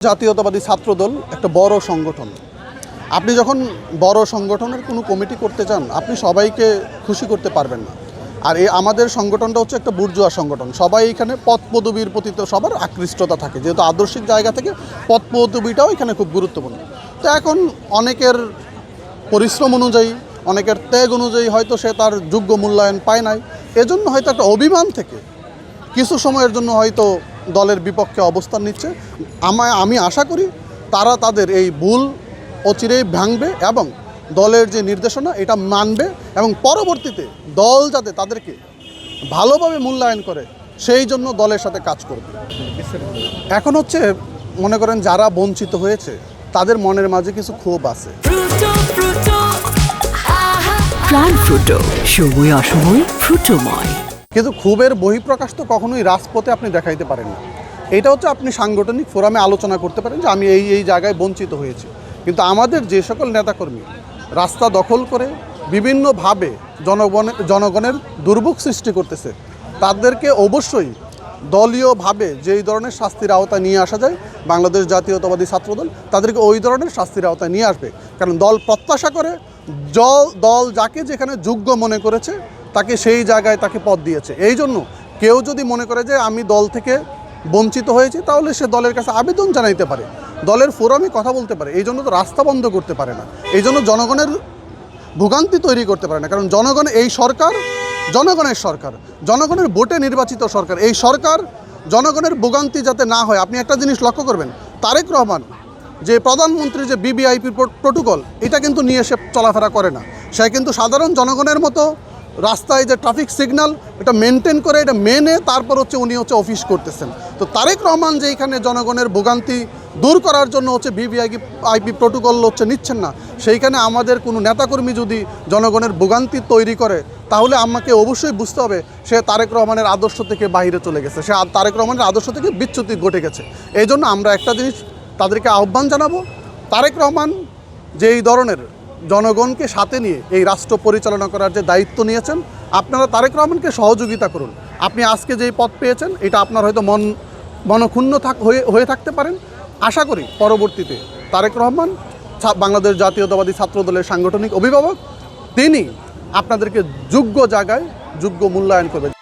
জাতীয়তাবাদী ছাত্রদল একটা বড় সংগঠন। আপনি যখন বড় সংগঠনের কোনো কমিটি করতে চান, আপনি সবাইকে খুশি করতে পারবেন না। আর আমাদের সংগঠনটা হচ্ছে একটা বুর্জোয়া সংগঠন। সবাই এখানে পদ পদবীর প্রতি তো সবার আকৃষ্টতা থাকে, যেহেতু আদর্শিক জায়গা থেকে পদ পদবীটাও এখানে খুব গুরুত্বপূর্ণ। তো এখন অনেকের পরিশ্রম অনুযায়ী, অনেকের ত্যাগ অনুযায়ী হয়তো সে তার যোগ্য মূল্যায়ন পায় নাই। এজন্য হয়তো একটা অভিমান থেকে কিছু সময়ের জন্য হয়তো দলের বিপক্ষে অবস্থান নিচ্ছে। আমি আশা করি তারা তাদের এই ভুল অচিরেই ভাঙবে এবং দলের যে নির্দেশনা এটা মানবে এবং পরবর্তীতে দল যাতে তাদেরকে ভালোভাবে মূল্যায়ন করে সেই জন্য দলের সাথে কাজ করবে। এখন হচ্ছে মনে করেন যারা বঞ্চিত হয়েছে তাদের মনের মাঝে কিছু ক্ষোভ আছে। প্রাণ ফ্রুটো, সময় অসময় ফ্রুটোময়। কিন্তু ক্ষোভের বহিঃপ্রকাশ তো কখনোই রাজপথে আপনি দেখাইতে পারেন না। এটা হচ্ছে আপনি সাংগঠনিক ফোরামে আলোচনা করতে পারেন যে আমি এই জায়গায় বঞ্চিত হয়েছি। কিন্তু আমাদের যে সকল নেতাকর্মী রাস্তা দখল করে বিভিন্নভাবে জনগণের দুর্ভোগ সৃষ্টি করতেছে, তাদেরকে অবশ্যই দলীয়ভাবে যেই ধরনের শাস্তির আওতায় নিয়ে আসা যায় বাংলাদেশ জাতীয়তাবাদী ছাত্রদল তাদেরকে ওই ধরনের শাস্তির আওতায় নিয়ে আসবে। কারণ দল প্রত্যাশা করে দল যাকে যেখানে যোগ্য মনে করেছে তাকে সেই জায়গায় তাকে পদ দিয়েছে। এই জন্য কেউ যদি মনে করে যে আমি দল থেকে বঞ্চিত হয়েছি, তাহলে সে দলের কাছে আবেদন জানাইতে পারে, দলের ফোরামে কথা বলতে পারে। এই জন্য তো রাস্তা বন্ধ করতে পারে না, এই জন্য জনগণের ভোগান্তি তৈরি করতে পারে না। কারণ জনগণ, এই সরকার জনগণের সরকার, জনগণের ভোটে নির্বাচিত সরকার। এই সরকার জনগণের ভোগান্তি যাতে না হয়, আপনি একটা জিনিস লক্ষ্য করবেন, তারেক রহমান যে প্রধানমন্ত্রী যে ভিভিআইপি প্রোটোকল, এটা কিন্তু নিয়ে সে চলাফেরা করে না। সে কিন্তু সাধারণ জনগণের মতো রাস্তায় যে ট্রাফিক সিগন্যাল এটা মেনটেন করে, এটা মেনে তারপর হচ্ছে উনি অফিস করতেছেন। তো তারেক রহমান যে এখানে জনগণের ভোগান্তি দূর করার জন্য ভিভিআইপি প্রোটোকল নিচ্ছেন না, সেইখানে আমাদের কোনো নেতাকর্মী যদি জনগণের ভোগান্তি তৈরি করে, তাহলে আমাকে অবশ্যই বুঝতে হবে সে তারেক রহমানের আদর্শ থেকে বাইরে চলে গেছে, সে তারেক রহমানের আদর্শ থেকে বিচ্যুতি ঘটে গেছে। এই জন্য আমরা একটা জিনিস তাদেরকে আহ্বান জানাবো, তারেক রহমান যেই ধরনের জনগণকে সাথে নিয়ে এই রাষ্ট্র পরিচালনা করার যে দায়িত্ব নিয়েছেন, আপনারা তারেক রহমানকে সহযোগিতা করুন। আপনি আজকে যেই পদ পেয়েছেন, এটা আপনার হয়তো মনক্ষুণ্ণ হয়ে থাকতে পারেন। আশা করি পরবর্তীতে তারেক রহমান বাংলাদেশ জাতীয়তাবাদী ছাত্রদলের সাংগঠনিক অভিভাবক, তিনি আপনাদেরকে যোগ্য জায়গায় যোগ্য মূল্যায়ন করবেন।